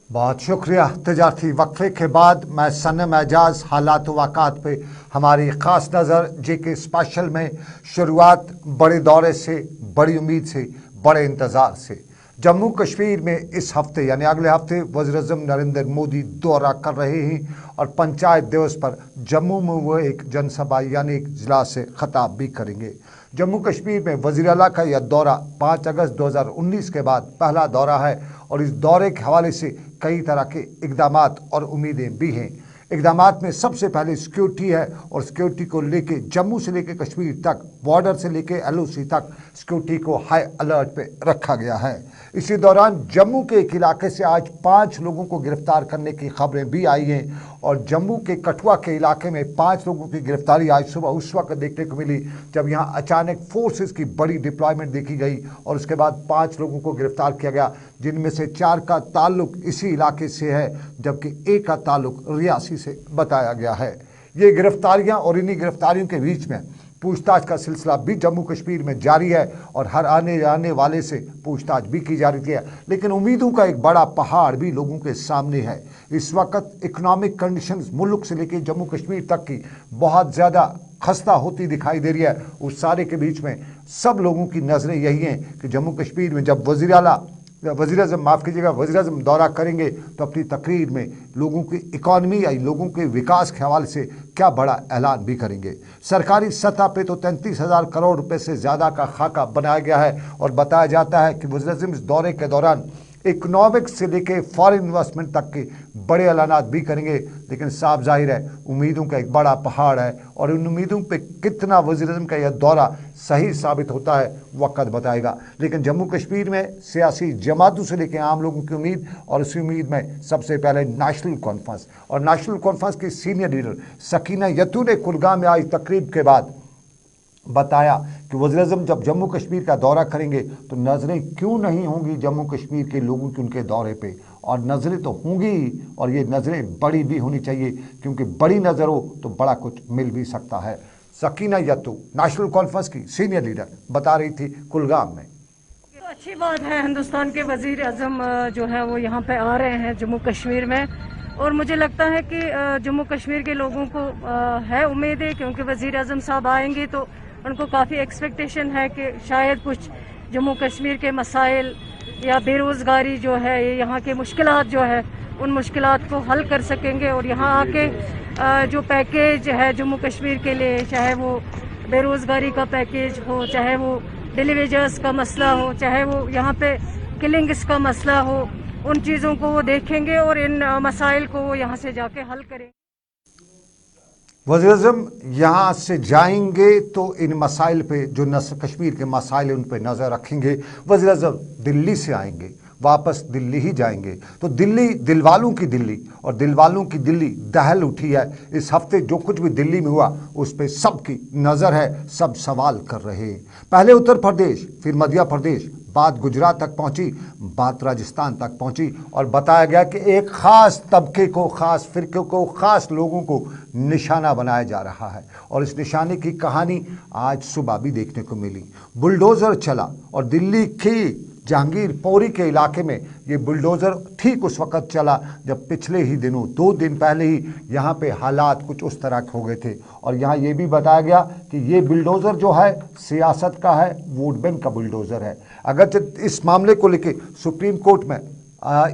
बहुत शुक्रिया। तजारती वक्फे के बाद मैं सनम एजाज हालात वाक़ात पे हमारी ख़ास नज़र जी के स्पेशल में शुरुआत बड़े दौरे से, बड़ी उम्मीद से, बड़े इंतज़ार से। जम्मू कश्मीर में इस हफ्ते यानी अगले हफ्ते वज़ीर-ए-आज़म नरेंद्र मोदी दौरा कर रहे हैं और पंचायत दिवस पर जम्मू में वो एक जनसभा यानी एक इजलास से खिताब भी करेंगे। जम्मू कश्मीर में वज़ीर आला का यह दौरा 5 अगस्त 2019 के बाद पहला दौरा है और इस दौरे के हवाले से कई तरह के इक़दामात और उम्मीदें भी हैं। इक़दामात में सबसे पहले सिक्योरिटी है और सिक्योरिटी को लेके जम्मू से लेके कश्मीर तक, बॉर्डर से लेके LOC तक सिक्योरिटी को हाई अलर्ट पे रखा गया है। इसी दौरान जम्मू के एक इलाके से आज 5 लोगों को गिरफ्तार करने की खबरें भी आई हैं और जम्मू के कठुआ के इलाके में 5 लोगों की गिरफ्तारी आज सुबह उस वक्त देखने को मिली जब यहाँ अचानक फोर्सेस की बड़ी डिप्लॉयमेंट देखी गई और उसके बाद 5 लोगों को गिरफ्तार किया गया, जिनमें से 4 का ताल्लुक इसी इलाके से है जबकि 1 का ताल्लुक रियासी से बताया गया है। ये गिरफ्तारियां और इन्हीं गिरफ्तारियों के बीच में पूछताछ का सिलसिला भी जम्मू कश्मीर में जारी है और हर आने जाने वाले से पूछताछ भी की जा रही है, लेकिन उम्मीदों का एक बड़ा पहाड़ भी लोगों के सामने है। इस वक्त इकोनॉमिक कंडीशंस मुल्क से लेकर जम्मू कश्मीर तक की बहुत ज़्यादा खस्ता होती दिखाई दे रही है। उस सारे के बीच में सब लोगों की नज़रें यही हैं कि जम्मू कश्मीर में जब वज़ीर-ए-आज़म दौरा करेंगे तो अपनी तकरीर में लोगों की इकॉनमी या लोगों के विकास के हवाले से क्या बड़ा ऐलान भी करेंगे। सरकारी सतह पे तो 33,000 करोड़ रुपए से ज़्यादा का खाका बनाया गया है और बताया जाता है कि वज़ीर-ए-आज़म इस दौरे के दौरान इकोनॉमिक्स से लेके फॉरेन इन्वेस्टमेंट तक के बड़े ऐलानात भी करेंगे, लेकिन साफ जाहिर है उम्मीदों का एक बड़ा पहाड़ है और उन उम्मीदों पे कितना वज़ीर-ए-आज़म का यह दौरा सही साबित होता है वक्त बताएगा। लेकिन जम्मू कश्मीर में सियासी जमातों से लेकर आम लोगों की उम्मीद और उसी उम्मीद में सबसे पहले नेशनल कॉन्फ्रेंस और नेशनल कॉन्फ्रेंस की सीनियर लीडर सकीना यत्तू ने कुलगाम में आज तकरीब के बाद बताया कि वज़ीर-ए-आज़म जब जम्मू कश्मीर का दौरा करेंगे तो नज़रें क्यों नहीं होंगी जम्मू कश्मीर के लोगों की उनके दौरे पे, और नज़रें तो होंगी और ये नज़रें बड़ी भी होनी चाहिए क्योंकि बड़ी नज़र हो तो बड़ा कुछ मिल भी सकता है। सकीना यत्तू नेशनल कॉन्फ्रेंस की सीनियर लीडर बता रही थी कुलगाम में। तो अच्छी बात है हिंदुस्तान के वज़ीर-ए-आज़म जो है वो यहाँ पे आ रहे हैं जम्मू कश्मीर में, और मुझे लगता है कि जम्मू कश्मीर के लोगों को है उम्मीद है क्योंकि वज़ीर-ए-आज़म साहब आएंगे तो उनको काफ़ी एक्सपेक्टेशन है कि शायद कुछ जम्मू कश्मीर के मसाइल या बेरोज़गारी जो है, यहाँ के मुश्किलात जो है, उन मुश्किलात को हल कर सकेंगे और यहाँ आके जो पैकेज है जम्मू कश्मीर के लिए, चाहे वो बेरोज़गारी का पैकेज हो, चाहे वो डेली वेजेस का मसला हो, चाहे वो यहाँ पे किलिंग्स का मसला हो, उन चीज़ों को वो देखेंगे और इन मसाइल को वो यहाँ से जाके हल करें। वज़ीर-ए-आज़म यहाँ से जाएंगे तो इन मसाइल पे जो कश्मीर के मसाइल हैं उन पे नज़र रखेंगे। वज़ीर-ए-आज़म दिल्ली से आएंगे, वापस दिल्ली ही जाएंगे, तो दिल्ली दिलवालों की दिल्ली और दिलवालों की दिल्ली दहल उठी है। इस हफ्ते जो कुछ भी दिल्ली में हुआ उस पे सबकी नज़र है, सब सवाल कर रहे हैं। पहले उत्तर प्रदेश, फिर मध्य प्रदेश, बात गुजरात तक पहुंची, बात राजस्थान तक पहुंची और बताया गया कि एक ख़ास तबके को, ख़ास फ़िरके को, ख़ास लोगों को निशाना बनाया जा रहा है और इस निशाने की कहानी आज सुबह भी देखने को मिली। बुलडोज़र चला और दिल्ली की जहांगीर पौरी के इलाके में ये बुलडोज़र ठीक उस वक़्त चला जब पिछले ही दिनों 2 दिन पहले ही यहाँ पे हालात कुछ उस तरह के हो गए थे और यहाँ ये भी बताया गया कि ये बुलडोज़र जो है सियासत का है, वोट बैंक का बुलडोज़र है। अगर इस मामले को लेके सुप्रीम कोर्ट में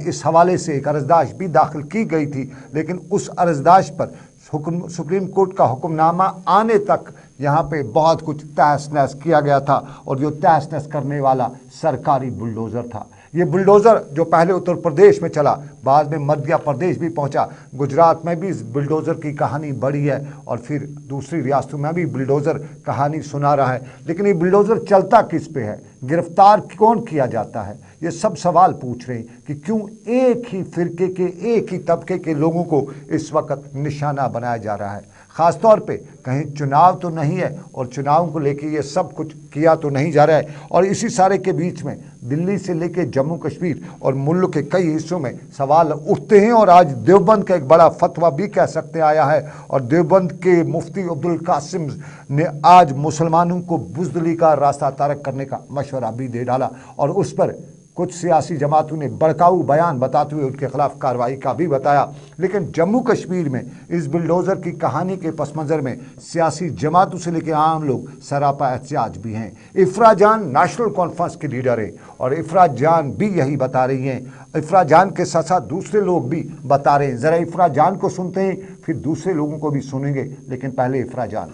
इस हवाले से एक अर्जदाश भी दाखिल की गई थी, लेकिन उस अर्जदाश पर सुप्रीम कोर्ट का हुक्मनामा आने तक यहाँ पे बहुत कुछ तहस नहस किया गया था और जो तहस नहस करने वाला सरकारी बुलडोज़र था। ये बुलडोज़र जो पहले उत्तर प्रदेश में चला, बाद में मध्य प्रदेश भी पहुंचा, गुजरात में भी इस बुलडोज़र की कहानी बड़ी है और फिर दूसरी रियासतों में भी बुलडोज़र कहानी सुना रहा है। लेकिन ये बुलडोज़र चलता किस पे है, गिरफ्तार कौन किया जाता है, ये सब सवाल पूछ रहे हैं कि क्यों एक ही फ़िरके के, एक ही तबके के लोगों को इस वक्त निशाना बनाया जा रहा है। ख़ास तौर पे कहीं चुनाव तो नहीं है और चुनाव को लेके ये सब कुछ किया तो नहीं जा रहा है। और इसी सारे के बीच में दिल्ली से लेके जम्मू कश्मीर और मुल्क के कई हिस्सों में सवाल उठते हैं और आज देवबंद का एक बड़ा फतवा भी कह सकते आया है और देवबंद के मुफ्ती अब्दुल कासिम ने आज मुसलमानों को बुज़दिली का रास्ता तारक करने का मशवरा भी दे डाला और उस पर कुछ सियासी जमातों ने भड़काऊ बयान बताते हुए उनके खिलाफ कार्रवाई का भी बताया। लेकिन जम्मू कश्मीर में इस बुलडोज़र की कहानी के पस मंज़र में सियासी जमातों से लेकर आम लोग सरापा एहतियाज भी हैं। इफ़रा जान नेशनल कॉन्फ्रेंस की लीडर है और इफ़रा जान भी यही बता रही हैं। इफ़रा जान के साथ साथ दूसरे लोग भी बता रहे हैं। ज़रा इफ़रा जान को सुनते हैं, फिर दूसरे लोगों को भी सुनेंगे, लेकिन पहले इफ़रा जान।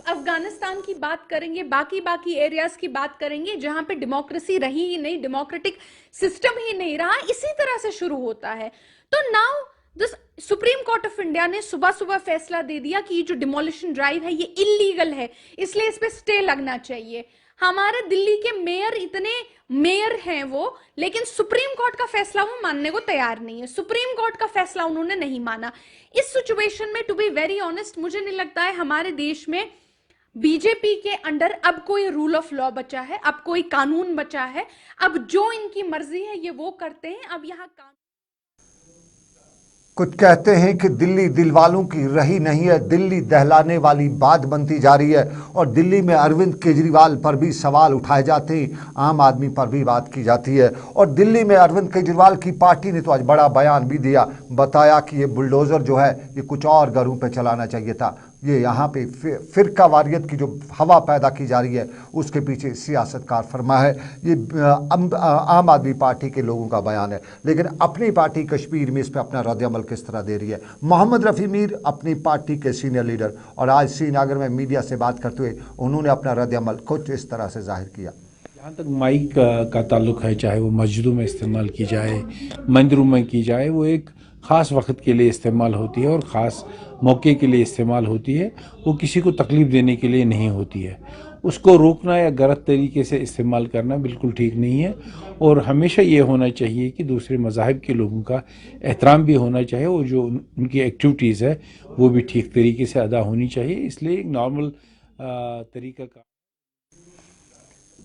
अफगानिस्तान की बात करेंगे, बाकी एरियाज की बात करेंगे जहां पे डेमोक्रेसी रही ही नहीं, डेमोक्रेटिक सिस्टम ही नहीं रहा, इसी तरह से शुरू होता है। तो now this supreme court of India ने सुबह फैसला दे दिया कि ये जो डिमोलिशन ड्राइव है ये इलीगल है, इसलिए इस पे स्टे लगना चाहिए। हमारे दिल्ली के मेयर हैं वो, लेकिन सुप्रीम कोर्ट का फैसला वो मानने को तैयार नहीं है। सुप्रीम कोर्ट का फैसला उन्होंने नहीं माना। इस सिचुएशन में टू बी वेरी ऑनेस्ट मुझे नहीं लगता है हमारे देश में बीजेपी के अंडर अब कोई रूल ऑफ लॉ बचा है, अब कोई कानून बचा है। अब जो इनकी मर्जी है ये वो करते हैं। अब यहाँ कुछ कहते हैं कि दिल्ली दिल वालों की रही नहीं है, दिल्ली दहलाने वाली बात बनती जा रही है और दिल्ली में अरविंद केजरीवाल पर भी सवाल उठाए जाते हैं, आम आदमी पर भी बात की जाती है। और दिल्ली में अरविंद केजरीवाल की पार्टी ने तो आज बड़ा बयान भी दिया, बताया कि ये बुलडोज़र जो है ये कुछ और घरों पे चलाना चाहिए था। ये यहाँ पे फ़िरका वारियत की जो हवा पैदा की जा रही है उसके पीछे सियासतकार फरमा है। ये आम आदमी पार्टी के लोगों का बयान है, लेकिन अपनी पार्टी कश्मीर में इस पर अपना रद्द-ए-अमल किस तरह दे रही है। मोहम्मद रफ़ी मीर अपनी पार्टी के सीनियर लीडर और आज श्रीनगर में मीडिया से बात करते हुए उन्होंने अपना रद्द-ए-अमल कुछ इस तरह से जाहिर किया। जहाँ तक माइक का ताल्लुक़ है, चाहे वो मस्जिदों में इस्तेमाल की जाए, मंदिरों में की जाए, वो एक ख़ास वक्त के लिए इस्तेमाल होती है और ख़ास मौके के लिए इस्तेमाल होती है। वो किसी को तकलीफ़ देने के लिए नहीं होती है। उसको रोकना या गलत तरीके से इस्तेमाल करना बिल्कुल ठीक नहीं है और हमेशा ये होना चाहिए कि दूसरे मज़ाहिब के लोगों का एहतराम भी होना चाहिए और जो उनकी एक्टिविटीज़ है वो भी ठीक तरीके से अदा होनी चाहिए। इसलिए एक नॉर्मल तरीका का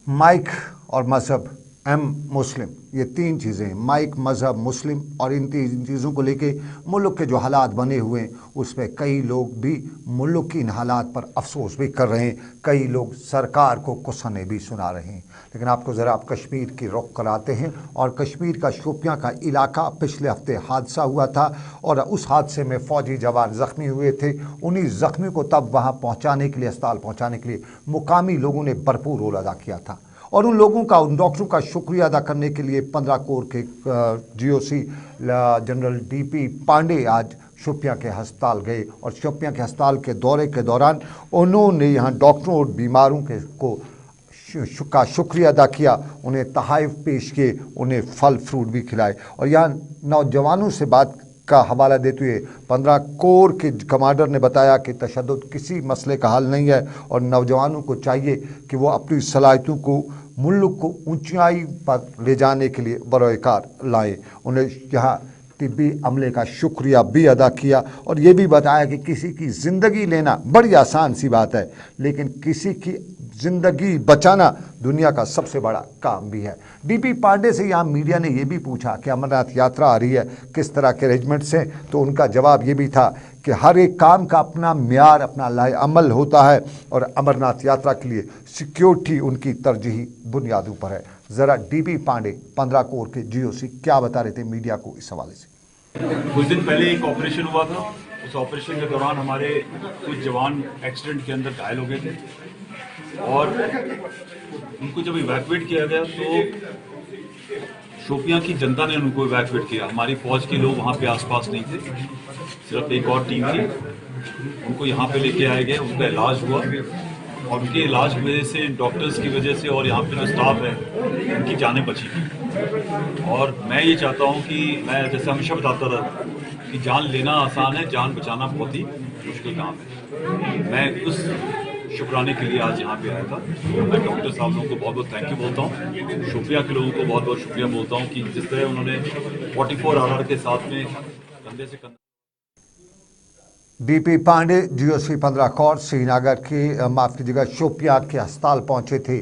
माइक और मज़हब मुस्लिम, ये तीन चीज़ें हैं, माइक, मज़हब, मुस्लिम, और इन तीन चीज़ों को लेके मुल्क के जो हालात बने हुए हैं उस पर कई लोग भी मुल्क की इन हालात पर अफसोस भी कर रहे हैं, कई लोग सरकार को कुसने भी सुना रहे हैं। लेकिन आपको ज़रा आप कश्मीर की रुख कराते हैं और कश्मीर का शोपियां का इलाका पिछले हफ्ते हादसा हुआ था और उस हादसे में फ़ौजी जवान ज़ख्मी हुए थे। उन्हीं ज़ख्मी को तब वहाँ पहुँचाने के लिए, अस्पताल पहुँचाने के लिए मुकामी लोगों ने भरपूर रोल अदा किया था और उन लोगों का, उन डॉक्टरों का शुक्रिया अदा करने के लिए 15 कोर के GOC जनरल DP पांडे आज शोपियां के अस्पताल गए और शोपियां के अस्पताल के दौरे के दौरान उन्होंने यहाँ डॉक्टरों और बीमारों का शुक्रिया अदा किया, उन्हें तोहफ़े पेश किए, उन्हें फल फ्रूट भी खिलाए। और यहाँ नौजवानों से बात का हवाला देते हुए 15 कोर के कमांडर ने बताया कि तशद्दुद किसी मसले का हल नहीं है और नौजवानों को चाहिए कि वो अपनी सलाहियतों को मुल्क को ऊंचाई पर ले जाने के लिए बरोकार लाएं। उन्हें यहाँ तिब्बी अमले का शुक्रिया भी अदा किया और ये भी बताया कि किसी की ज़िंदगी लेना बड़ी आसान सी बात है, लेकिन किसी की ज़िंदगी बचाना दुनिया का सबसे बड़ा काम भी है। DP पांडे से यहाँ मीडिया ने ये भी पूछा कि अमरनाथ यात्रा आ रही है, किस तरह के अरेंजमेंट्स हैं, तो उनका जवाब ये भी था कि हर एक काम का अपना म्यार, अपना लाए अमल होता है और अमरनाथ यात्रा के लिए सिक्योरिटी उनकी तरजीही बुनियादों पर है। ज़रा DP पांडे 15 कोर के GOC क्या बता रहे थे मीडिया को इस हवाले से। कुछ दिन पहले एक ऑपरेशन हुआ था, उस ऑपरेशन के दौरान हमारे कुछ जवान एक्सीडेंट के अंदर घायल हो गए थे और उनको जब इवैक्यूएट किया गया तो शोपियां की जनता ने उनको इवैक्यूएट किया। हमारी फौज के लोग वहाँ पे आसपास नहीं थे, सिर्फ एक और टीम थी। उनको यहाँ पे लेके आए गए, उनका इलाज हुआ और उनके इलाज की वजह से, डॉक्टर्स की वजह से और यहाँ पे जो स्टाफ है उनकी जानें बची थी। और मैं ये चाहता हूँ कि मैं जैसे हमेशा बताता था कि जान लेना आसान है, जान बचाना बहुत ही मुश्किल काम है। मैं उस शुक्राने के लिए आज यहाँ पे आया था। मैं डॉक्टर साहब लोगों को बहुत बहुत थैंक यू बोलता हूँ, शोपियां के लोगों को बहुत बहुत शुक्रिया बोलता हूँ कि जिस तरह उन्होंने 44 RR के साथ में कंधे से कंधा। डीपी पांडे जीओसी 15 कौर श्रीनगर के माफ़ कीजिएगा शोपिया के अस्पताल पहुंचे थे।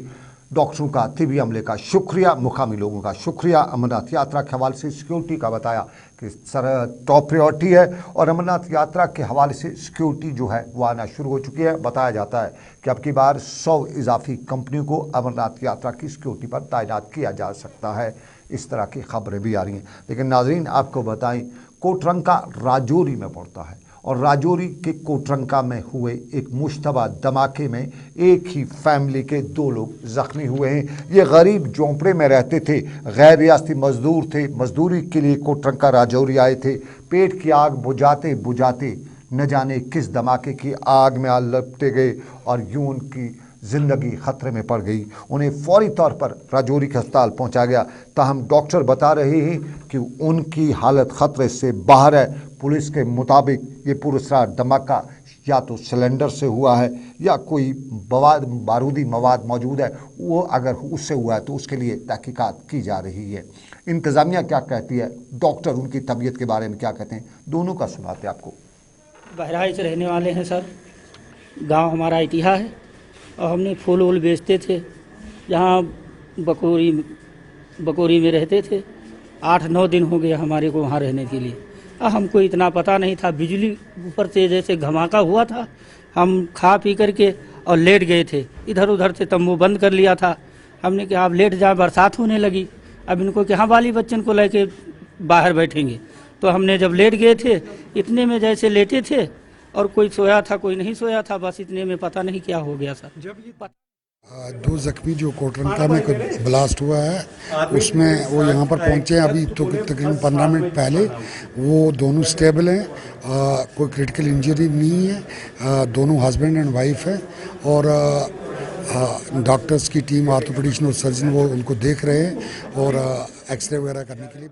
डॉक्टरों का तिबी अमले का शुक्रिया, मुकामी लोगों का शुक्रिया। अमरनाथ यात्रा के हवाले से सिक्योरिटी का बताया कि सर टॉप प्रायोरिटी है और अमरनाथ यात्रा के हवाले से सिक्योरिटी जो है वो आना शुरू हो चुकी है। बताया जाता है कि अब की बार 100 इजाफी कंपनियों को अमरनाथ यात्रा की सिक्योरिटी पर तैनात किया जा सकता है। इस तरह की खबरें भी आ रही हैं। लेकिन नाजरीन आपको बताएं, कोटरंका राजौरी में पड़ता है और राजौरी के कोटरंका में हुए एक मुश्तबा धमाके में एक ही फैमिली के 2 लोग ज़ख्मी हुए हैं। ये गरीब झोंपड़े में रहते थे, गैर रियासती मजदूर थे, मजदूरी के लिए कोटरंका राजौरी आए थे। पेट की आग बुझाते बुझाते न जाने किस धमाके की आग में लपटे गए और यूं उनकी ज़िंदगी ख़तरे में पड़ गई। उन्हें फौरी तौर पर राजौरी के अस्पताल पहुंचाया गया। ताहम डॉक्टर बता रहे हैं कि उनकी हालत ख़तरे से बाहर है। पुलिस के मुताबिक ये पुरस्कार धमाका या तो सिलेंडर से हुआ है या कोई बारूदी मवाद मौजूद है, वो अगर उससे हुआ है तो उसके लिए तहकीकात की जा रही है। इंतज़ामिया क्या कहती है, डॉक्टर उनकी तबीयत के बारे में क्या कहते हैं, दोनों का सुनाते आपको। बहराइच रहने वाले हैं सर, गांव हमारा इतिहा है और हमने फूल वूल बेचते थे। जहाँ बकोरी में रहते थे। 8-9 दिन हो गए हमारे को वहाँ रहने के लिए। हमको इतना पता नहीं था, बिजली ऊपर से जैसे धमाका हुआ था, हम खा पी करके और लेट गए थे। इधर उधर से तंबू बंद कर लिया था। हमने कहा आप लेट जाए, बरसात होने लगी, अब इनको कहाँ वाली बच्चन को लेके बाहर बैठेंगे। तो हमने जब लेट गए थे, इतने में जैसे लेटे थे और कोई सोया था कोई नहीं सोया था, बस इतने में पता नहीं क्या हो गया सर। जब ये 2 जख्मी जो कोटरंका में ब्लास्ट हुआ है उसमें वो यहाँ पर पहुँचे हैं अभी तो तकरीबन 15 मिनट पहले। वो दोनों स्टेबल हैं, कोई क्रिटिकल इंजरी नहीं है। दोनों हस्बैंड एंड वाइफ है और डॉक्टर्स की टीम, ऑर्थोपेडिशियन और सर्जन वो उनको देख रहे हैं और एक्सरे वगैरह करने के लिए।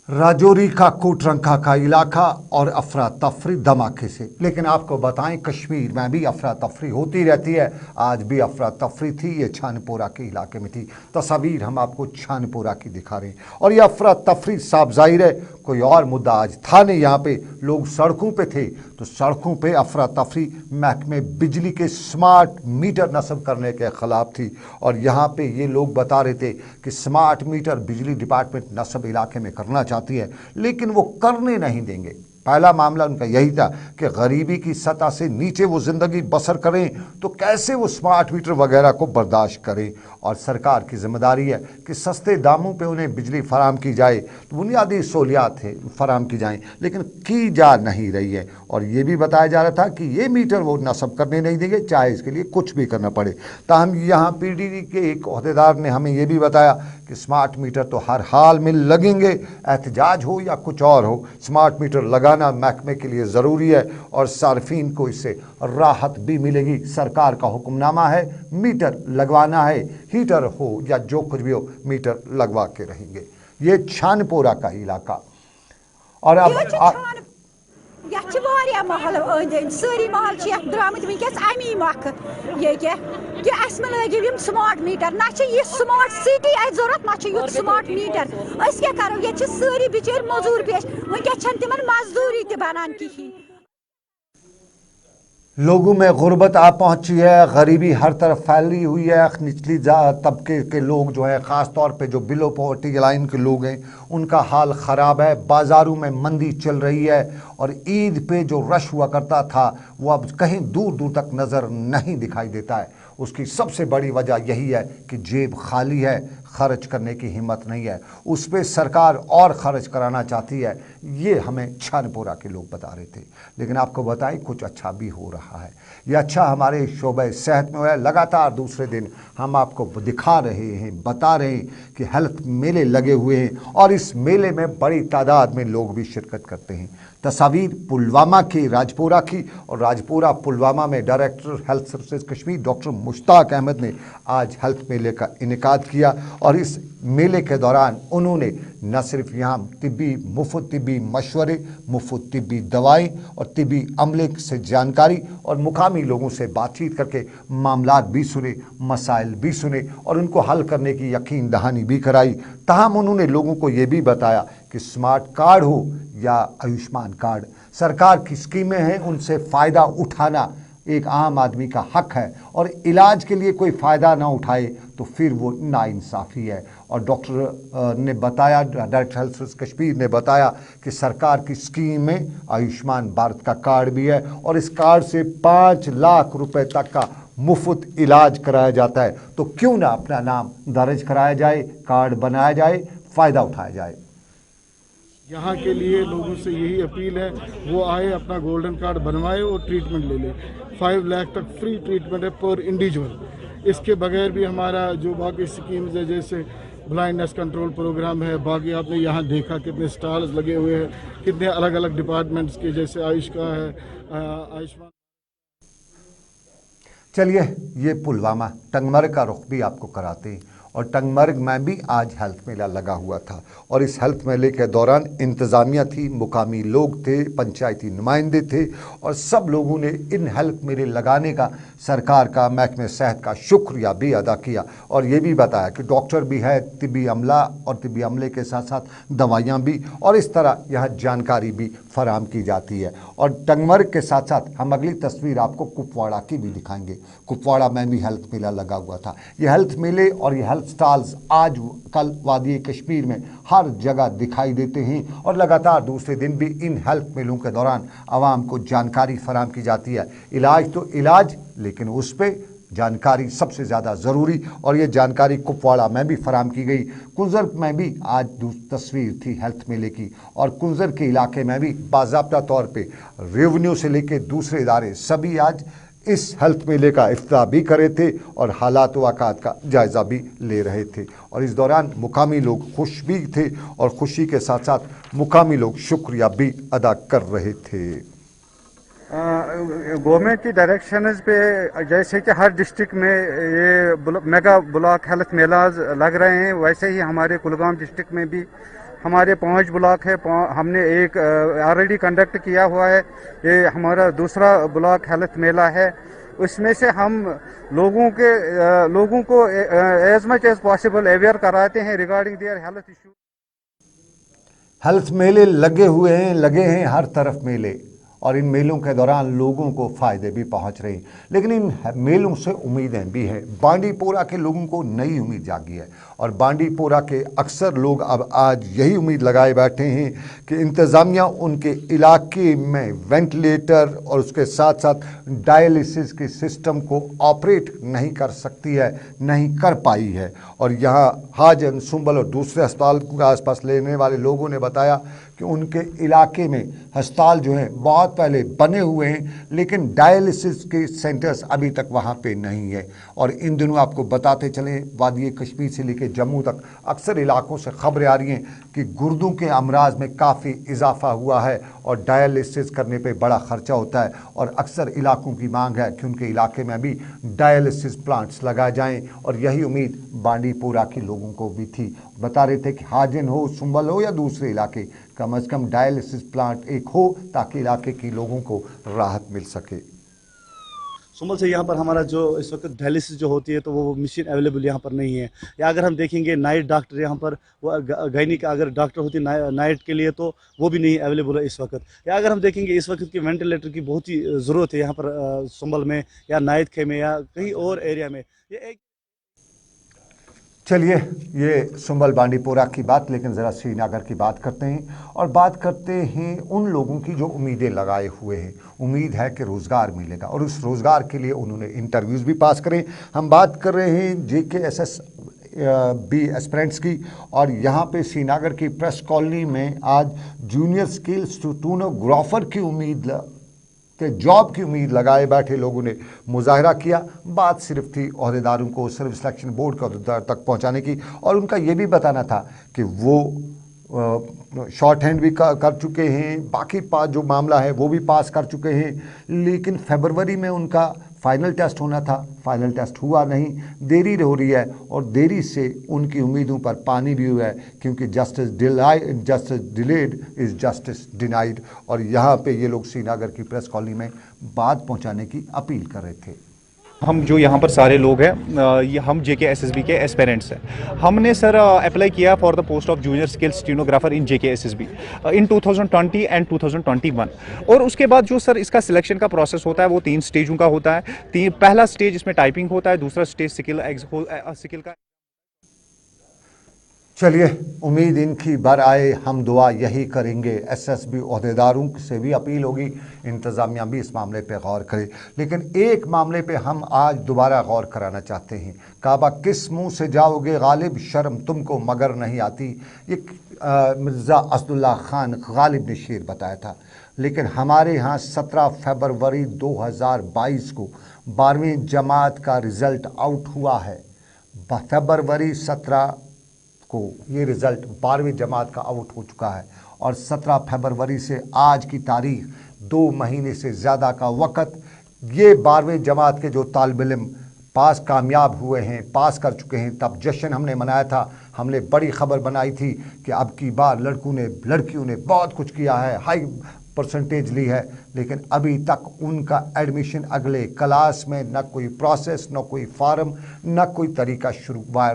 राजौरी का कोटरंका का इलाका और अफरा तफरी धमाके से। लेकिन आपको बताएं, कश्मीर में भी अफरा तफरी होती रहती है। आज भी अफरा तफरी थी, ये छानपोरा के इलाके में थी। तस्वीर हम आपको छानपोरा की दिखा रहे हैं और ये अफरा तफरी साफ जाहिर है कोई और मुद्दा आज था नहीं। यहाँ पे लोग सड़कों पे थे तो सड़कों पे अफरा तफरी महकमे बिजली के स्मार्ट मीटर नस्ब करने के ख़िलाफ़ थी। और यहाँ पे ये लोग बता रहे थे कि स्मार्ट मीटर बिजली डिपार्टमेंट नस्ब इलाके में करना चाहती है, लेकिन वो करने नहीं देंगे। पहला मामला उनका यही था कि गरीबी की सतह से नीचे वो ज़िंदगी बसर करें तो कैसे वो स्मार्ट मीटर वगैरह को बर्दाश्त करें। और सरकार की जिम्मेदारी है कि सस्ते दामों पे उन्हें बिजली फराम की जाए, तो बुनियादी सहूलियात फराम की जाएं, लेकिन की जा नहीं रही है। और ये भी बताया जा रहा था कि ये मीटर वो नस्ब करने नहीं देंगे, चाहे इसके लिए कुछ भी करना पड़े। ताहम यहाँ PDD के एक अहदेदार ने हमें ये भी बताया कि स्मार्ट मीटर तो हर हाल में लगेंगे, एहतजाज हो या कुछ और हो, स्मार्ट मीटर लगाना महकमे के लिए ज़रूरी है और सार्फिन को इससे राहत भी मिलेगी। सरकार का हुक्मनामा है, मीटर लगवाना है, हीटर हो या जो कुछ भी हो, मीटर लगवा के रहेंगे। ये छानपोरा का इलाका। और अब महल सारी महल द्रामत वस अमी मख ये लगे स्मार्ट मीटर ना ये स्मार्ट सिटी जरूरत ना युथ स्मार्ट मीटर क्या करो ये सारी बिचार मजूर पेश वस तिम मजदूरी बनान कहीं। लोगों में गुर्बत आ पहुंची है, गरीबी हर तरफ फैली हुई है। निचली तबके के लोग जो है, ख़ास तौर पे जो बिलो पॉवर्टी लाइन के लोग हैं, उनका हाल ख़राब है। बाज़ारों में मंदी चल रही है और ईद पे जो रश हुआ करता था वो अब कहीं दूर दूर तक नज़र नहीं दिखाई देता है। उसकी सबसे बड़ी वजह यही है कि जेब खाली है, खर्च करने की हिम्मत नहीं है। उस पर सरकार और ख़र्च कराना चाहती है, ये हमें छानपोरा के लोग बता रहे थे। लेकिन आपको बताएं, कुछ अच्छा भी हो रहा है। ये अच्छा हमारे शोबे सेहत में हुआ है। लगातार दूसरे दिन हम आपको दिखा रहे हैं, बता रहे हैं कि हेल्थ मेले लगे हुए हैं और इस मेले में बड़ी तादाद में लोग भी शिरकत करते हैं। तस्वीर पुलवामा की, राजपुरा की, और राजपुरा पुलवामा में director health services Kashmir doctor Mushtaq Ahmad ने आज हेल्थ मेले का इनेकाद किया। और इस मेले के दौरान उन्होंने न सिर्फ यहाँ मुफ्त तिब्बी मशवरे, मुफ्त तिब्बी दवाएं और तिब्बी अमले से जानकारी और मुकामी लोगों से बातचीत करके मामलात भी सुने, मसाइल भी सुने और उनको हल करने की यकीन दहानी भी कराई। ताहम उन्होंने लोगों को ये भी बताया कि स्मार्ट कार्ड हो या आयुष्मान कार्ड। सरकार की स्कीमें हैं, उनसे फ़ायदा उठाना एक आम आदमी का हक है, और इलाज के लिए कोई फ़ायदा ना उठाए तो फिर वो नाइंसाफ़ी है। और डॉक्टर ने बताया, डायरेक्टर हेल्थ सर्विस कश्मीर ने बताया कि सरकार की स्कीम में आयुष्मान भारत का कार्ड भी है, और इस कार्ड से 5 लाख रुपए तक का मुफ्त इलाज कराया जाता है। तो क्यों ना अपना नाम दर्ज कराया जाए, कार्ड बनाया जाए, फ़ायदा उठाया जाए। यहाँ के लिए लोगों से यही अपील है, वो आए, अपना गोल्डन कार्ड बनवाए और ट्रीटमेंट ले ले। 5 लाख तक फ्री ट्रीटमेंट है पर इंडिविजुअल। इसके बगैर भी हमारा जो बाकी स्कीम्स है, जैसे ब्लाइंडनेस कंट्रोल प्रोग्राम है, बाकी आपने यहाँ देखा कितने स्टॉल्स लगे हुए हैं, कितने अलग अलग डिपार्टमेंट्स के, जैसे आयुष का है, आयुष्मान। चलिए, ये पुलवामा टंगमर्ग का रुख भी आपको कराते हैं। और टंगमर्ग में भी आज हेल्थ मेला लगा हुआ था, और इस हेल्थ मेले के दौरान इंतज़ामिया थी, मुकामी लोग थे, पंचायती नुमाइंदे थे, और सब लोगों ने इन हेल्थ मेले लगाने का सरकार का, महकमे सेहत का शुक्रिया भी अदा किया, और ये भी बताया कि डॉक्टर भी है, तिब्बी अमला, और तिब्बी अमले के साथ साथ दवाइयाँ भी, और इस तरह यहाँ जानकारी भी फराहम की जाती है। और टंगमर्ग के साथ साथ हम अगली तस्वीर आपको कुपवाड़ा की भी दिखाएंगे। कुपवाड़ा में भी हेल्थ मेला लगा हुआ था। ये हेल्थ मेले और ये हेल्थ स्टॉल्स आज कल वादी कश्मीर में हर जगह दिखाई देते हैं, और लगातार दूसरे दिन भी इन हेल्थ मेलों के दौरान आवाम को जानकारी फराहम की जाती है। इलाज तो इलाज, लेकिन उस पर जानकारी सबसे ज़्यादा ज़रूरी, और ये जानकारी कुपवाड़ा में भी फराहम की गई। कुंजर में भी आज तस्वीर थी हेल्थ मेले की, और कुंजर के इलाके में भी बाज़ाब्ता तौर पे रेवेन्यू से लेके दूसरे इदारे सभी आज इस हेल्थ मेले का इफ्तिताह भी करे थे, और हालात वाक़ात का जायज़ा भी ले रहे थे। और इस दौरान मुकामी लोग खुश भी थे, और खुशी के साथ साथ मुकामी लोग शुक्रिया भी अदा कर रहे थे। गवर्नमेंट की डायरेक्शंस पे जैसे कि हर डिस्ट्रिक्ट में ये मेगा ब्लॉक हेल्थ मेलाज लग रहे हैं, वैसे ही हमारे कुलगाम डिस्ट्रिक्ट में भी हमारे 5 ब्लॉक है। हमने एक ऑलरेडी कंडक्ट किया हुआ है, ये हमारा दूसरा ब्लॉक हेल्थ मेला है। उसमें से हम लोगों को as much as possible aware कराते हैं regarding their health issue. Health मेले लगे हैं हर तरफ मेले, और इन मेलों के दौरान लोगों को फ़ायदे भी पहुंच रहे हैं, लेकिन इन मेलों से उम्मीदें भी हैं। बांडीपोरा के लोगों को नई उम्मीद जागी है, और बांडीपोरा के अक्सर लोग अब आज यही उम्मीद लगाए बैठे हैं कि इंतज़ामिया उनके इलाके में वेंटिलेटर और उसके साथ साथ डायलिसिस के सिस्टम को ऑपरेट नहीं कर सकती है, नहीं कर पाई है। और यहाँ हाजन, सुंबल और दूसरे अस्पताल के आसपास लेने वाले लोगों ने बताया कि उनके इलाके में अस्पताल जो हैं बहुत पहले बने हुए हैं, लेकिन डायलिसिस के सेंटर्स अभी तक वहाँ पे नहीं है। और इन दिनों आपको बताते चलें, वादी कश्मीर से लेकर जम्मू तक अक्सर इलाकों से खबरें आ रही हैं कि गुर्दों के अमराज में काफ़ी इजाफा हुआ है, और डायलिसिस करने पे बड़ा ख़र्चा होता है। और अक्सर इलाकों की मांग है कि उनके इलाके में भी डायलिसिस प्लांट्स लगाए जाएँ, और यही उम्मीद बांडीपोरा के लोगों को भी थी। बता रहे थे कि हाजिन हो, सुंबल हो या दूसरे इलाके, कम से कम डायलिसिस प्लांट एक हो, ताकि इलाके के लोगों को राहत मिल सके। सुंबल से यहाँ पर हमारा जो इस वक्त डायलिसिस जो होती है, तो वो मशीन अवेलेबल यहाँ पर नहीं है। या अगर हम देखेंगे नाइट डॉक्टर यहाँ पर, वो गायनी का अगर डॉक्टर होती नाइट के लिए, तो वो भी नहीं अवेलेबल है इस वक्त। या अगर हम देखेंगे इस वक्त की वेंटिलेटर की बहुत ही ज़रूरत है यहाँ पर सुंबल में, या नाइट खे में, या कहीं और एरिया में। ये एक चलिए, ये सुंबल बांडीपोरा की बात, लेकिन ज़रा श्रीनगर की बात करते हैं, और बात करते हैं उन लोगों की जो उम्मीदें लगाए हुए हैं। उम्मीद है कि रोज़गार मिलेगा, और उस रोज़गार के लिए उन्होंने इंटरव्यूज़ भी पास करें। हम बात कर रहे हैं JKSS बी एस्पिरेंट्स की, और यहाँ पे श्रीनगर की प्रेस कॉलोनी में आज जूनियर स्किल्स स्टेनोग्राफर की उम्मीद कि जॉब की उम्मीद लगाए बैठे लोगों ने मुजाहरा किया। बात सिर्फ थी ओहदेदारों को सर्विस सिलेक्शन बोर्ड का तक पहुंचाने की, और उनका ये भी बताना था कि वो शॉर्ट हैंड भी कर चुके हैं, बाकी जो मामला है वो भी पास कर चुके हैं, लेकिन फरवरी में उनका फाइनल टेस्ट होना था, फाइनल टेस्ट हुआ नहीं, देरी हो रही है, और देरी से उनकी उम्मीदों पर पानी भी हुआ है, क्योंकि justice delayed is justice denied. और यहाँ पे ये लोग श्रीनगर की प्रेस कॉलोनी में बात पहुँचाने की अपील कर रहे थे। ہم جو یہاں پر سارے لوگ ہیں یہ ہم JKSSB کے ایسپیرنٹس ہیں. ہم نے سر اپلائی کیا for the post of junior skill stenographer in JKSSB in 2020 and 2021. اور اس کے بعد جو سر اس کا سلیکشن کا پروسیس ہوتا ہے وہ 3 اسٹیجوں کا ہوتا ہے. پہلا اسٹیج اس میں ٹائپنگ ہوتا ہے, دوسرا اسٹیج اسکل کا. چلیے امید ان کی بر آئے, ہم دعا یہی کریں گے. SSB عہدیداروں سے بھی اپیل ہوگی انتظامیہ بھی اس معاملے پہ غور کرے. لیکن ایک معاملے پہ ہم آج دوبارہ غور کرانا چاہتے ہیں. کعبہ کس منہ سے جاؤ گے غالب, شرم تم کو مگر نہیں آتی, یہ مرزا اسداللہ خان غالب نے شعر بتایا تھا. لیکن ہمارے ہاں 17 فروری 2022 کو 12ویں جماعت کا رزلٹ آؤٹ ہوا ہے. فروری 17 کو یہ رزلٹ 12ویں جماعت کا آؤٹ ہو چکا ہے, اور 17 فروری سے آج کی تاریخ 2 مہینے سے زیادہ کا وقت یہ 12ویں جماعت کے جو طالب علم پاس کامیاب ہوئے ہیں, پاس کر چکے ہیں, تب جشن ہم نے منایا تھا. ہم نے بڑی خبر بنائی تھی کہ اب کی بار لڑکیوں نے بہت کچھ کیا ہے, ہائی پرسنٹیج لی ہے. لیکن ابھی تک ان کا ایڈمیشن اگلے کلاس میں نہ کوئی پروسیس, نہ کوئی فارم, نہ کوئی طریقہ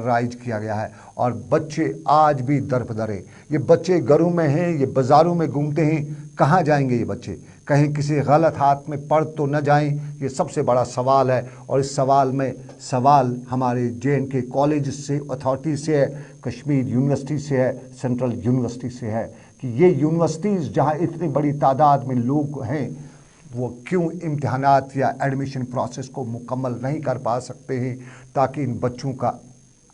رائج کیا گیا ہے. اور بچے آج بھی درپدرے, یہ بچے گھروں میں ہیں, یہ بازاروں میں گھومتے ہیں. کہاں جائیں گے یہ بچے؟ کہیں کسی غلط ہاتھ میں پڑ تو نہ جائیں, یہ سب سے بڑا سوال ہے. اور اس سوال ہمارے JNK کالج سے, اتھارٹی سے ہے, کشمیر یونیورسٹی سے ہے, سینٹرل یونیورسٹی سے ہے کہ یہ یونیورسٹیز جہاں اتنی بڑی تعداد میں لوگ ہیں وہ کیوں امتحانات یا ایڈمیشن پروسیس کو مکمل نہیں کر پا سکتے ہیں, تاکہ ان بچوں کا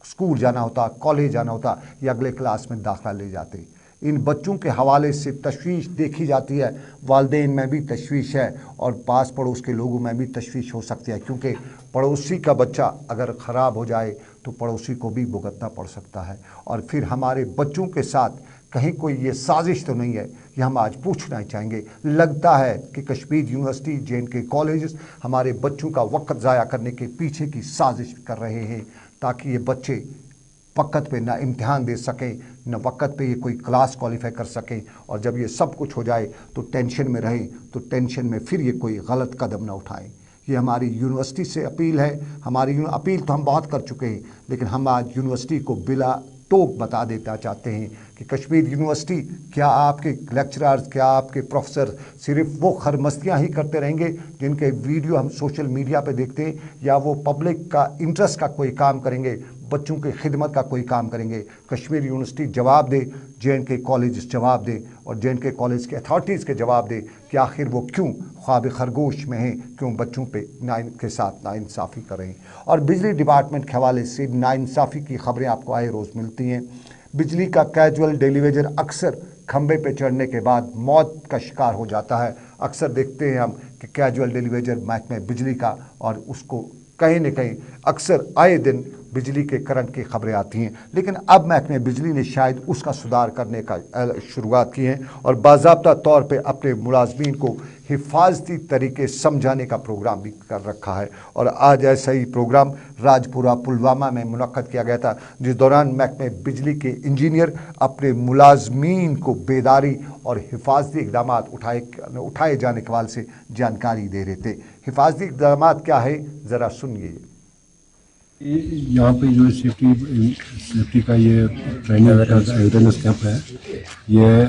اسکول جانا ہوتا, کالج جانا ہوتا یا اگلے کلاس میں داخلہ لے جاتے. ان بچوں کے حوالے سے تشویش دیکھی جاتی ہے. والدین میں بھی تشویش ہے اور پاس پڑوس کے لوگوں میں بھی تشویش ہو سکتی ہے, کیونکہ پڑوسی کا بچہ اگر خراب ہو جائے تو پڑوسی کو بھی بھگتنا پڑ سکتا ہے. اور پھر ہمارے بچوں کے ساتھ کہیں کوئی یہ سازش تو نہیں ہے, یہ ہم آج پوچھنا چاہیں گے. لگتا ہے کہ کشمیر یونیورسٹی, JNK کالجز ہمارے بچوں کا وقت ضائع کرنے کے پیچھے کی سازش کر رہے ہیں, تاکہ یہ بچے وقت پہ نہ امتحان دے سکیں, نہ وقت پہ یہ کوئی کلاس کوالیفائی کر سکیں. اور جب یہ سب کچھ ہو جائے تو ٹینشن میں رہیں, تو ٹینشن میں پھر یہ کوئی غلط قدم نہ اٹھائیں. یہ ہماری یونیورسٹی سے اپیل ہے. ہماری اپیل تو ہم بہت کر چکے ہیں, لیکن ہم آج یونیورسٹی کو بلا ٹوک بتا دینا چاہتے ہیں کہ کشمیر یونیورسٹی, کیا آپ کے لیکچرارز, کیا آپ کے پروفیسر صرف وہ خرمستیاں ہی کرتے رہیں گے جن کے ویڈیو ہم سوشل میڈیا پہ دیکھتے ہیں, یا وہ پبلک کا انٹرسٹ کا کوئی کام کریں گے, بچوں کی خدمت کا کوئی کام کریں گے؟ کشمیر یونیورسٹی جواب دے, JNK کالجز جواب دے, اور JNK کالج کے اتھارٹیز کے جواب دے کہ آخر وہ کیوں خواب خرگوش میں ہیں, کیوں بچوں پہ کے ساتھ ناانصافی کر رہے ہیں. اور بجلی ڈپارٹمنٹ کے حوالے سے ناانصافی کی خبریں آپ کو آئے روز ملتی ہیں. بجلی کا کیجول ڈیلیویجر اکثر کھمبے پہ چڑھنے کے بعد موت کا شکار ہو جاتا ہے. اکثر دیکھتے ہیں ہم کہ کیجول ڈیلیویجر محکمہ بجلی کا, اور اس کو کہیں نہ کہیں اکثر آئے دن بجلی کے کرنٹ کی خبریں آتی ہیں. لیکن اب محکمہ بجلی نے شاید اس کا سدھار کرنے کا شروعات کی ہیں, اور باضابطہ طور پہ اپنے ملازمین کو حفاظتی طریقے سمجھانے کا پروگرام بھی کر رکھا ہے. اور آج ایسا ہی پروگرام راجپورہ پلوامہ میں منعقد کیا گیا تھا, جس دوران محکمہ بجلی کے انجینئر اپنے ملازمین کو بیداری اور حفاظتی اقدامات اٹھائے جانے کے حوالے سے جانکاری دے رہے تھے. حفاظتی اقدامات کیا ہے, ذرا سنیے. یہاں پہ جو سیفٹی کا یہ ٹریننگ کا اویئرنیس کیمپ ہے, یہ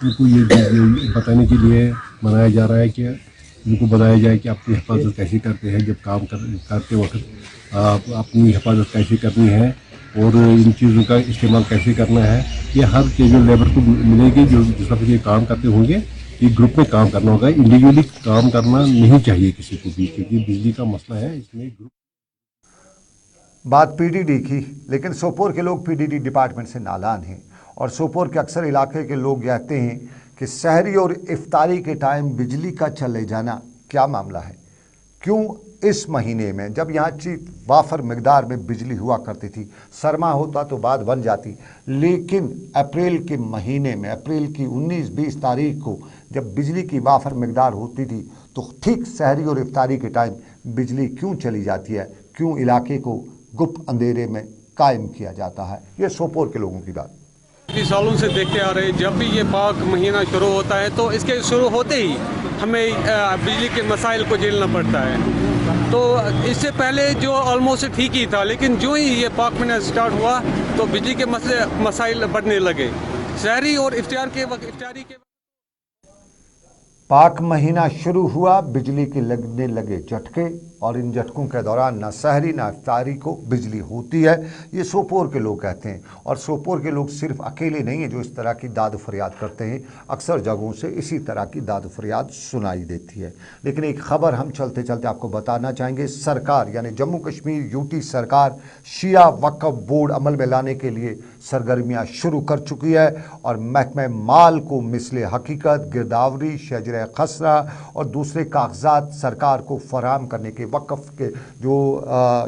ان کو یہ بتانے کے لیے منایا جا رہا ہے کہ ان کو بتایا جائے کہ اپنی حفاظت کیسے کرتے ہیں, جب کام کرتے وقت اپنی حفاظت کیسے کرنی ہے, اور ان چیزوں کا استعمال کیسے کرنا ہے. یہ ہر کیجول لیبر کو ملے گی جو جس وقت یہ کام کرتے ہوں گے. یہ گروپ میں کام کرنا ہوگا, انڈیویجولی کام کرنا نہیں چاہیے کسی کو بھی, کیونکہ بجلی کا مسئلہ ہے, اس میں گروپ. بات PDD کی, لیکن سوپور کے لوگ PDD ڈپارٹمنٹ سے نالان ہیں, اور سوپور کے اکثر علاقے کے لوگ کہتے ہیں کہ سحری اور افطاری کے ٹائم بجلی کا چلے جانا کیا معاملہ ہے. کیوں اس مہینے میں, جب یہاں کی وافر مقدار میں بجلی ہوا کرتی تھی, سرما ہوتا تو بات بن جاتی, لیکن اپریل کے مہینے میں, اپریل کی 19-20 تاریخ کو جب بجلی کی وافر مقدار ہوتی تھی, تو ٹھیک سحری اور افطاری کے ٹائم بجلی کیوں چلی جاتی ہے, کیوں علاقے کو گپت اندھیرے میں قائم کیا جاتا ہے. یہ سوپور کے لوگوں کی بات. سالوں سے دیکھتے آ رہے ہیں, جب بھی یہ پاک مہینہ شروع ہوتا ہے تو اس کے شروع ہوتے ہی ہمیں بجلی کے مسائل کو جھیلنا پڑتا ہے. तो इससे पहले जो ऑलमोस्ट ठीक ही था, लेकिन जो ही ये पाक महीना स्टार्ट हुआ तो बिजली के मसाइल बढ़ने लगे। शहरी और इफ्तारी के पाक महीना शुरू हुआ, बिजली के लगने लगे झटके, और इन झटकों के दौरान ना सहरी ना इफ्तारी को बिजली होती है। ये सोपोर के लोग कहते हैं, और सोपोर के लोग सिर्फ अकेले नहीं हैं जो इस तरह की दाद फरियाद करते हैं। अक्सर जगहों से इसी तरह की दाद फरियाद सुनाई देती है। लेकिन एक खबर हम चलते चलते आपको बताना चाहेंगे। सरकार यानी जम्मू कश्मीर यूटी सरकार शिया वक्फ बोर्ड अमल में लाने के लिए सरगर्मियाँ शुरू कर चुकी है, और महकमे माल को मिसले हकीकत, गिरदावरी, शजर खसरा और दूसरे कागजात सरकार को फराहम करने के वक्फ के जो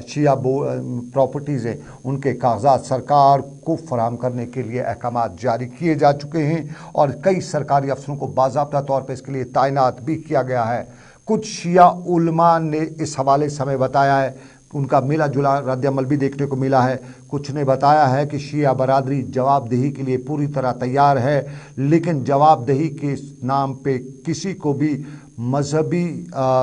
शिया प्रॉपर्टीज़ हैं उनके कागजात सरकार को फराहम करने के लिए अहकामात जारी किए जा चुके हैं, और कई सरकारी अफसरों को बाज़ाब्ता तौर पर इसके लिए तैनात भी किया गया है। कुछ शिया उलमा ने इस हवाले से हमें बताया है, उनका मिला जुला रद्दअमल भी देखने को मिला है। कुछ ने बताया है कि शिया बरादरी जवाबदेही के लिए पूरी तरह तैयार है, लेकिन जवाबदेही के नाम पे किसी को भी मजहबी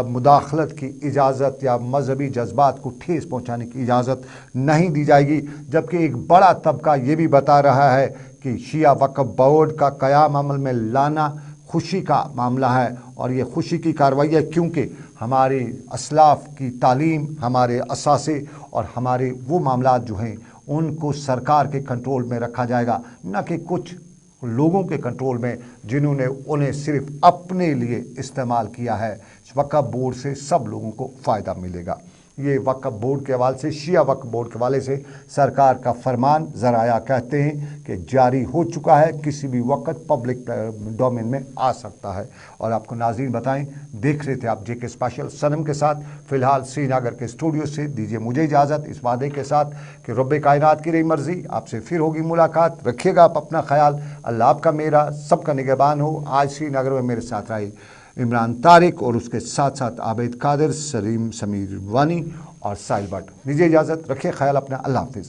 मुदाखलत की इजाज़त या मजहबी जज्बात को ठेस पहुंचाने की इजाज़त नहीं दी जाएगी। जबकि एक बड़ा तबका ये भी बता रहा है कि शिया वक्फ बोर्ड का क़याम अमल में लाना खुशी का मामला है, और ये खुशी की कार्रवाई है क्योंकि हमारे असलाफ की तालीम, हमारे असासे और हमारे वो मामलात जो हैं उनको सरकार के कंट्रोल में रखा जाएगा, न कि कुछ लोगों के कंट्रोल में जिन्होंने उन्हें सिर्फ अपने लिए इस्तेमाल किया है। वक्फ बोर्ड से सब लोगों को फ़ायदा मिलेगा। ये वक्फ बोर्ड के हवाले से, शिया वक्फ बोर्ड के हवाले से सरकार का फरमान ज़राया कहते हैं कि जारी हो चुका है, किसी भी वक्त पब्लिक डोमेन में आ सकता है। और आपको नाज़रीन बताएं, देख रहे थे आप जेके स्पेशल सनम के साथ। फ़िलहाल श्रीनगर के स्टूडियो से दीजिए मुझे इजाज़त, इस वादे के साथ कि रब्बे कायनात की रही मर्ज़ी, आपसे फिर होगी मुलाकात। रखिएगा आप अपना ख्याल, अल्लाह आपका मेरा सबका निगहबान हो। आज श्रीनगर में मेरे साथ रहे इमरान तारिक और उसके साथ साथ आबिद कादिर, सलीम समीर वानी और साहिल भट्ट। दीजिए इजाज़त, रखिए ख्याल अपना, अल्लाह हाफ़िज़।